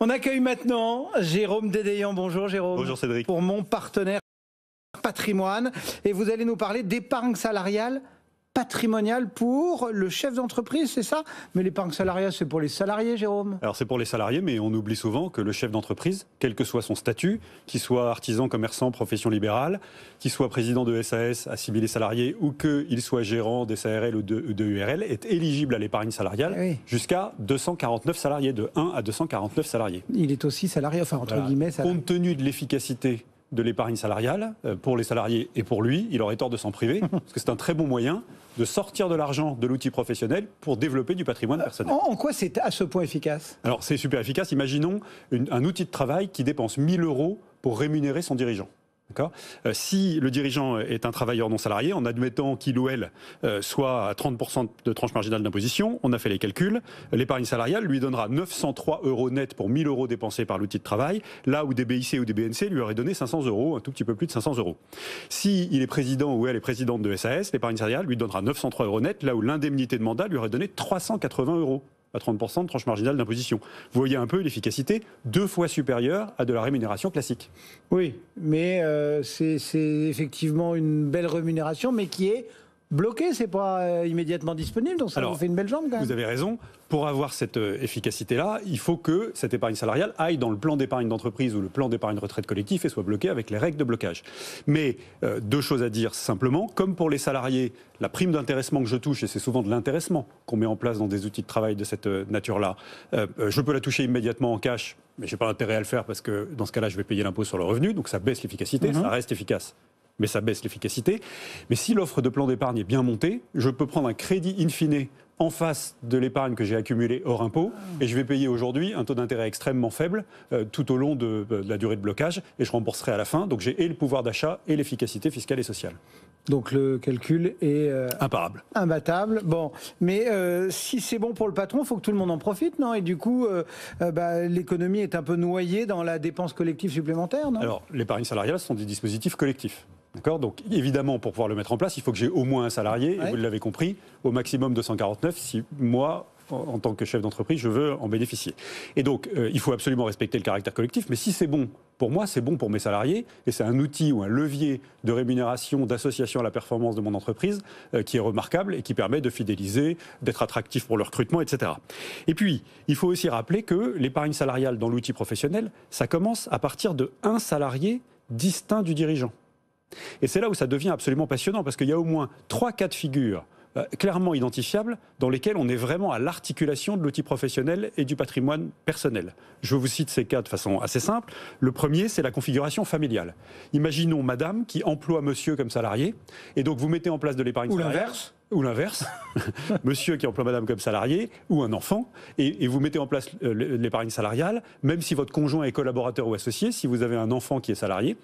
On accueille maintenant Jérôme Dédéian. Bonjour Jérôme. Bonjour Cédric. Pour Mon Partenaire Patrimoine. Et vous allez nous parler d'épargne salariale patrimoniale pour le chef d'entreprise, c'est ça? Mais l'épargne salariale, c'est pour les salariés, Jérôme? Alors c'est pour les salariés, mais on oublie souvent que le chef d'entreprise, quel que soit son statut, qu'il soit artisan, commerçant, profession libérale, qu'il soit président de SAS assimilé salarié ou qu'il soit gérant des SARL ou de URL, est éligible à l'épargne salariale jusqu'à 249 salariés, de 1 à 249 salariés. Il est aussi salarié, enfin entre guillemets. Salarié. Compte tenu de l'efficacité de l'épargne salariale, pour les salariés et pour lui, il aurait tort de s'en priver, parce que c'est un très bon moyen de sortir de l'argent de l'outil professionnel pour développer du patrimoine personnel. En quoi c'est à ce point efficace? Alors c'est super efficace. Imaginons un outil de travail qui dépense 1 000 € pour rémunérer son dirigeant. Si le dirigeant est un travailleur non salarié, en admettant qu'il ou elle soit à 30% de tranche marginale d'imposition, on a fait les calculs, l'épargne salariale lui donnera 903 € net pour 1 000 € dépensés par l'outil de travail, là où des BIC ou des BNC lui auraient donné 500 €, un tout petit peu plus de 500 €. S'il est président ou elle est présidente de SAS, l'épargne salariale lui donnera 903 € net, là où l'indemnité de mandat lui aurait donné 380 € à 30% de tranche marginale d'imposition. Vous voyez un peu l'efficacité 2 fois supérieure à de la rémunération classique. Oui, mais c'est effectivement une belle rémunération, mais qui est bloquée, c'est pas immédiatement disponible, donc ça vous fait une belle jambe quand même. Vous avez raison. Pour avoir cette efficacité-là, il faut que cette épargne salariale aille dans le plan d'épargne d'entreprise ou le plan d'épargne retraite collectif et soit bloquée avec les règles de blocage. Mais 2 choses à dire simplement. Comme pour les salariés, la prime d'intéressement que je touche, et c'est souvent de l'intéressement qu'on met en place dans des outils de travail de cette nature-là, je peux la toucher immédiatement en cash, mais je n'ai pas intérêt à le faire parce que dans ce cas-là, je vais payer l'impôt sur le revenu, donc ça baisse l'efficacité, ça reste efficace. Mais ça baisse l'efficacité. Mais si l'offre de plan d'épargne est bien montée, je peux prendre un crédit in fine en face de l'épargne que j'ai accumulée hors impôt, et je vais payer aujourd'hui un taux d'intérêt extrêmement faible tout au long de la durée de blocage, et je rembourserai à la fin. Donc j'ai et le pouvoir d'achat et l'efficacité fiscale et sociale. Donc le calcul est imparable. Imbattable. Bon, mais si c'est bon pour le patron, il faut que tout le monde en profite, non? Et du coup, l'économie est un peu noyée dans la dépense collective supplémentaire, non? Alors, l'épargne salariale, ce sont des dispositifs collectifs. D'accord ? Donc, évidemment, pour pouvoir le mettre en place, il faut que j'ai au moins un salarié, et vous l'avez compris, au maximum 249, si moi, en tant que chef d'entreprise, je veux en bénéficier. Et donc, il faut absolument respecter le caractère collectif, mais si c'est bon pour moi, c'est bon pour mes salariés, et c'est un outil ou un levier de rémunération, d'association à la performance de mon entreprise qui est remarquable et qui permet de fidéliser, d'être attractif pour le recrutement, etc. Et puis, il faut aussi rappeler que l'épargne salariale dans l'outil professionnel, ça commence à partir de 1 salarié distinct du dirigeant. Et c'est là où ça devient absolument passionnant, parce qu'il y a au moins 3 cas de figure clairement identifiables dans lesquels on est vraiment à l'articulation de l'outil professionnel et du patrimoine personnel. Je vous cite ces cas de façon assez simple. Le premier, c'est la configuration familiale. Imaginons madame qui emploie monsieur comme salarié, et donc vous mettez en place de l'épargne salariale. Ou l'inverse, monsieur qui emploie madame comme salarié, ou un enfant, et vous mettez en place l'épargne salariale, même si votre conjoint est collaborateur ou associé, si vous avez un enfant qui est salarié,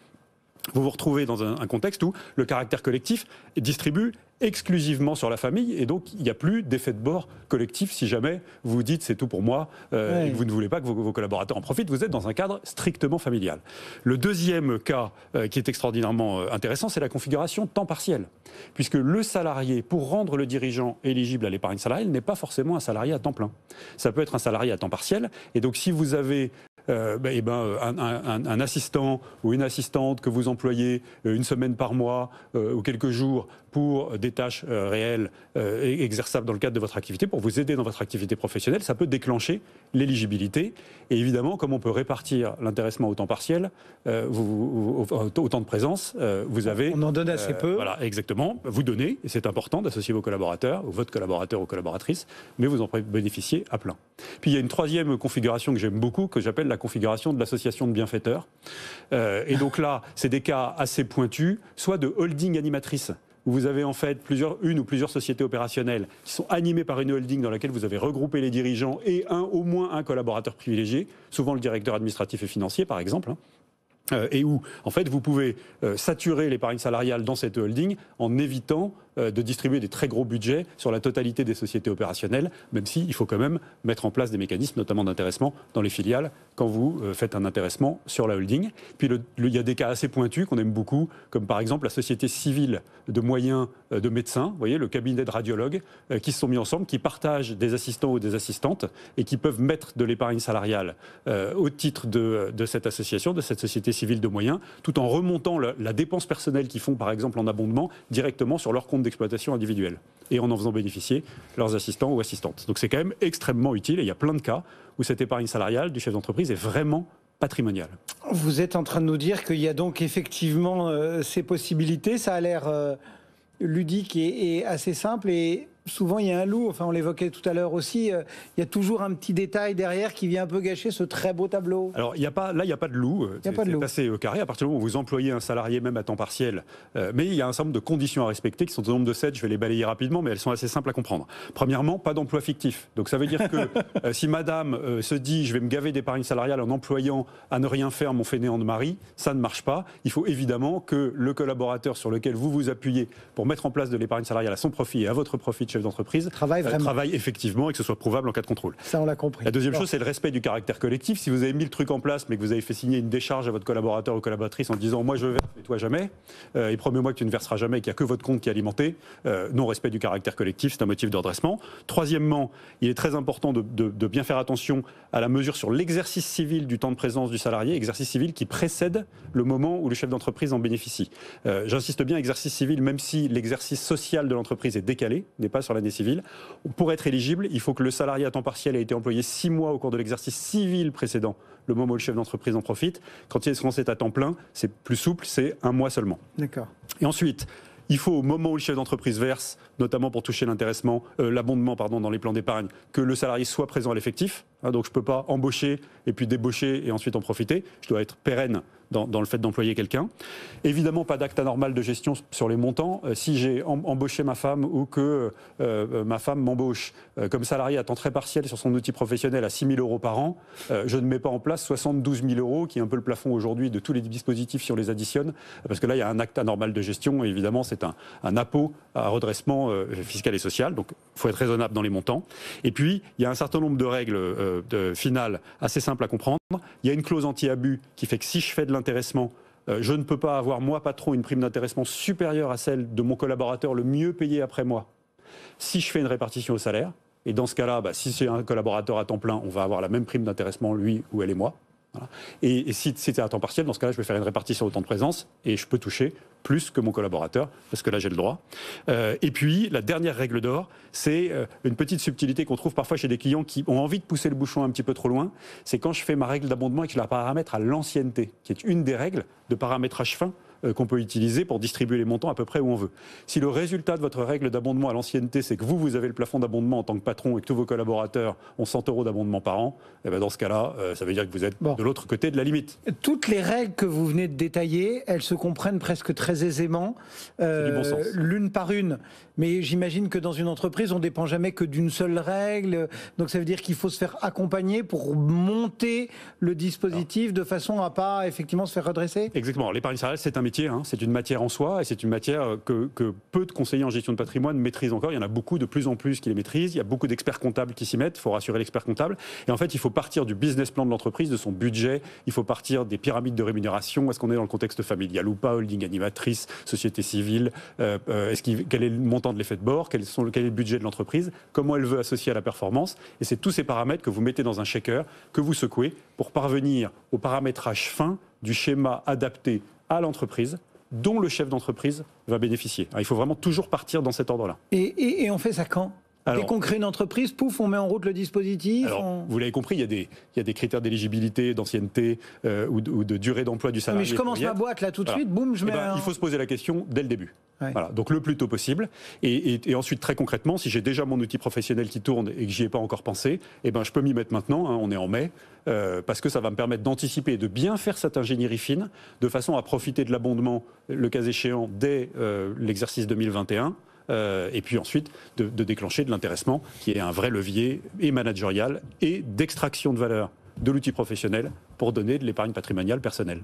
vous vous retrouvez dans un contexte où le caractère collectif distribue exclusivement sur la famille, et donc il n'y a plus d'effet de bord collectif si jamais vous dites c'est tout pour moi et que vous ne voulez pas que vos collaborateurs en profitent. Vous êtes dans un cadre strictement familial. Le deuxième cas qui est extraordinairement intéressant, c'est la configuration temps partiel, puisque le salarié, pour rendre le dirigeant éligible à l'épargne salariale, n'est pas forcément un salarié à temps plein. Ça peut être un salarié à temps partiel, et donc si vous avez un assistant ou une assistante que vous employez une semaine par mois ou quelques jours pour des tâches réelles exerçables dans le cadre de votre activité, pour vous aider dans votre activité professionnelle, ça peut déclencher l'éligibilité. Et évidemment, comme on peut répartir l'intéressement au temps partiel, au temps de présence, vous avez... On en donne assez peu. Voilà, exactement. Vous donnez, et c'est important d'associer vos collaborateurs, ou votre collaborateur ou collaboratrice, mais vous en bénéficiez à plein. Puis il y a une troisième configuration que j'aime beaucoup, que j'appelle la configuration de l'association de bienfaiteurs. Et donc là, c'est des cas assez pointus, soit de holding animatrice, où vous avez en fait une ou plusieurs sociétés opérationnelles qui sont animées par une holding dans laquelle vous avez regroupé les dirigeants et au moins un collaborateur privilégié, souvent le directeur administratif et financier par exemple, et où en fait vous pouvez saturer l'épargne salariale dans cette holding en évitant de distribuer des très gros budgets sur la totalité des sociétés opérationnelles, même s'il faut quand même mettre en place des mécanismes, notamment d'intéressement dans les filiales, quand vous faites un intéressement sur la holding. Puis il y a des cas assez pointus qu'on aime beaucoup, comme par exemple la société civile de moyens de médecins, vous voyez, le cabinet de radiologues, qui se sont mis ensemble, qui partagent des assistants ou des assistantes et qui peuvent mettre de l'épargne salariale au titre de cette association, de cette société civile de moyens, tout en remontant la dépense personnelle qu'ils font, par exemple en abondement, directement sur leur compte d'exploitation individuel et en faisant bénéficier leurs assistants ou assistantes. Donc c'est quand même extrêmement utile et il y a plein de cas où cette épargne salariale du chef d'entreprise est vraiment patrimoniale. Vous êtes en train de nous dire qu'il y a donc effectivement ces possibilités. Ça a l'air ludique et assez simple. Et souvent, il y a un loup. Enfin, on l'évoquait tout à l'heure aussi. Il y a toujours un petit détail derrière qui vient un peu gâcher ce très beau tableau. Alors, il n'y a pas de loup. C'est assez carré. À partir du moment où vous employez un salarié, même à temps partiel, mais il y a un certain nombre de conditions à respecter qui sont au nombre de 7. Je vais les balayer rapidement, mais elles sont assez simples à comprendre. Premièrement, pas d'emploi fictif. Donc, ça veut dire que si madame se dit je vais me gaver d'épargne salariale en employant à ne rien faire mon fainéant de mari, ça ne marche pas. Il faut évidemment que le collaborateur sur lequel vous vous appuyez pour mettre en place de l'épargne salariale à son profit et à votre profit de chef d'entreprise travaille effectivement et que ce soit prouvable en cas de contrôle. Ça, on l'a compris. La deuxième chose, c'est le respect du caractère collectif. Si vous avez mis le truc en place, mais que vous avez fait signer une décharge à votre collaborateur ou collaboratrice en disant moi je verse et toi jamais, et promets-moi que tu ne verseras jamais et qu'il n'y a que votre compte qui est alimenté, non-respect du caractère collectif, c'est un motif de redressement. Troisièmement, il est très important de bien faire attention à la mesure sur l'exercice civil du temps de présence du salarié, exercice civil qui précède le moment où le chef d'entreprise en bénéficie. J'insiste bien, exercice civil, même si l'exercice social de l'entreprise est décalé, n'est pas sur l'année civile. Pour être éligible, il faut que le salarié à temps partiel ait été employé 6 mois au cours de l'exercice civil précédent, le moment où le chef d'entreprise en profite. Quand c'est à temps plein, c'est plus souple, c'est 1 mois seulement. D'accord. Et ensuite, il faut au moment où le chef d'entreprise verse, notamment pour toucher l'abondement dans les plans d'épargne, que le salarié soit présent à l'effectif. Donc je ne peux pas embaucher et puis débaucher et ensuite en profiter. Je dois être pérenne dans le fait d'employer quelqu'un. Évidemment, pas d'acte anormal de gestion sur les montants. Si j'ai embauché ma femme ou que ma femme m'embauche comme salarié à temps très partiel sur son outil professionnel à 6 000 € par an, je ne mets pas en place 72 000 €, qui est un peu le plafond aujourd'hui de tous les dispositifs si on les additionne, parce que là, il y a un acte anormal de gestion. Et évidemment, c'est un appôt à redressement fiscal et social. Donc, il faut être raisonnable dans les montants. Et puis, il y a un certain nombre de règles finales assez simples à comprendre. Il y a une clause anti-abus qui fait que si je fais de l'intéressement, je ne peux pas avoir, moi, patron, une prime d'intéressement supérieure à celle de mon collaborateur le mieux payé après moi. Si je fais une répartition au salaire, et dans ce cas-là, si c'est un collaborateur à temps plein, on va avoir la même prime d'intéressement, lui ou elle et moi. Voilà. Et si c'était à temps partiel, dans ce cas-là, je vais faire une répartition au temps de présence et je peux toucher plus que mon collaborateur, parce que là, j'ai le droit. Et puis, la dernière règle d'or, c'est une petite subtilité qu'on trouve parfois chez des clients qui ont envie de pousser le bouchon un petit peu trop loin. C'est quand je fais ma règle d'abondement et que je la paramètre à l'ancienneté, qui est une des règles de paramétrage fin qu'on peut utiliser pour distribuer les montants à peu près où on veut. Si le résultat de votre règle d'abondement à l'ancienneté, c'est que vous avez le plafond d'abondement en tant que patron et que tous vos collaborateurs ont 100 € d'abondement par an, et bien dans ce cas-là, ça veut dire que vous êtes de l'autre côté de la limite. Toutes les règles que vous venez de détailler, elles se comprennent presque très aisément, du bon sens. L'une par une. Mais j'imagine que dans une entreprise, on ne dépend jamais que d'une seule règle. Donc ça veut dire qu'il faut se faire accompagner pour monter le dispositif de façon à pas effectivement se faire redresser. Exactement. L'épargne salariale, c'est un métier, c'est une matière en soi et c'est une matière que peu de conseillers en gestion de patrimoine maîtrisent encore. Il y en a beaucoup, de plus en plus, qui les maîtrisent. Il y a beaucoup d'experts comptables qui s'y mettent. Il faut rassurer l'expert comptable. Et en fait, il faut partir du business plan de l'entreprise, de son budget. Il faut partir des pyramides de rémunération. Est-ce qu'on est dans le contexte familial ou pas, holding animatrice, société civile, quel est le montant de l'effet de bord, quel est le budget de l'entreprise, comment elle veut associer à la performance. Et c'est tous ces paramètres que vous mettez dans un shaker, que vous secouez pour parvenir au paramétrage fin du schéma adapté à l'entreprise dont le chef d'entreprise va bénéficier. Alors, il faut vraiment toujours partir dans cet ordre-là. Et on fait ça quand ? Dès qu'on crée une entreprise, pouf, on met en route le dispositif. Alors, vous l'avez compris, il y a des critères d'éligibilité, d'ancienneté ou de durée d'emploi du salarié. Mais je commence ma boîte là tout de suite, boum, je mets il faut se poser la question dès le début. Ouais. Voilà, donc le plus tôt possible. Et ensuite, très concrètement, si j'ai déjà mon outil professionnel qui tourne et que j'y ai pas encore pensé, je peux m'y mettre maintenant, on est en mai, parce que ça va me permettre d'anticiper et de bien faire cette ingénierie fine, de façon à profiter de l'abondement, le cas échéant, dès l'exercice 2021. Et puis ensuite de déclencher de l'intéressement qui est un vrai levier et managérial et d'extraction de valeur de l'outil professionnel pour donner de l'épargne patrimoniale personnelle.